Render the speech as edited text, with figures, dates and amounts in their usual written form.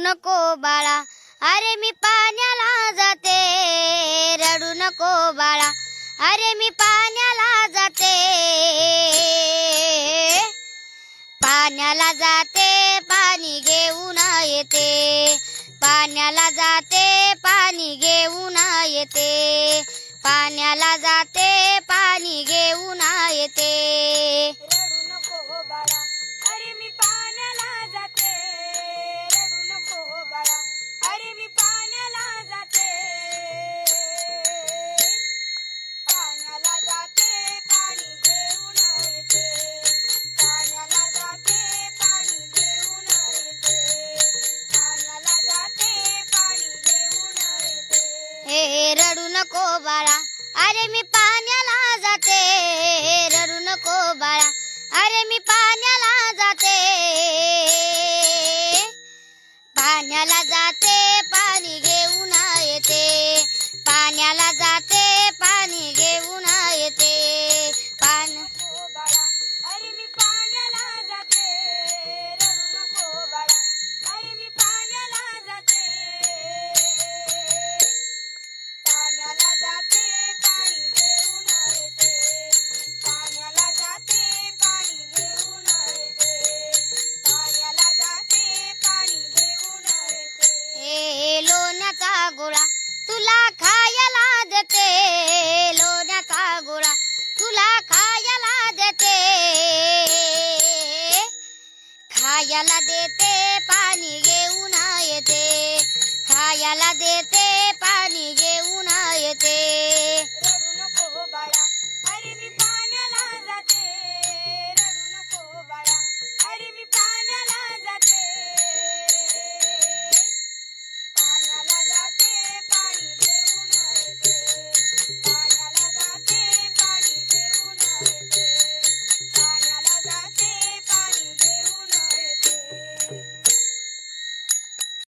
नको बाळा, अरे मी पाण्याला जाते. रडू नको बाळा, अरे मी पाण्याला जाते. पाण्याला जाते, पाणी घेऊन येते. पाण्याला जाते, पाणी घेऊन येते. पाण्याला जाते, पाणी घेऊन येते. रडू नको हो बाळा, अरे मी पाण्याला जाते. रडू नको हो बाळा, अरे मी पाण्याला जाते. पाण्याला जाते, पाणी घेऊन येते. पाण्याला जाते, पाणी घेऊन येते. पाण्याला जाते, पाणी घेऊन येते. हे रडू नको बाळा, अरे मी पाण्याला जाते. रडू नको बाळा, अरे मी पाण्याला जाते. पाण्याला जाते, पाणी घेऊन येते. पाण्याला जाते, पाणी घेऊन येते. हो बाळा, अरे मी पाण्याला जाते. रडू नको बाळा, अरे मी पाण्याला जाते. पाण्याला जाते, पाणी घेऊन येते. पाण्याला जाते, पाणी घेऊन येते. पाण्याला जाते, पाणी घेऊन येते. हे लोण्याचा गोळा तुला खायला देते. लोण्याचा गोळा तुला खायला देते. खायला देते, पाणी घेऊन येते. खायला देते, पाणी घेऊन येते.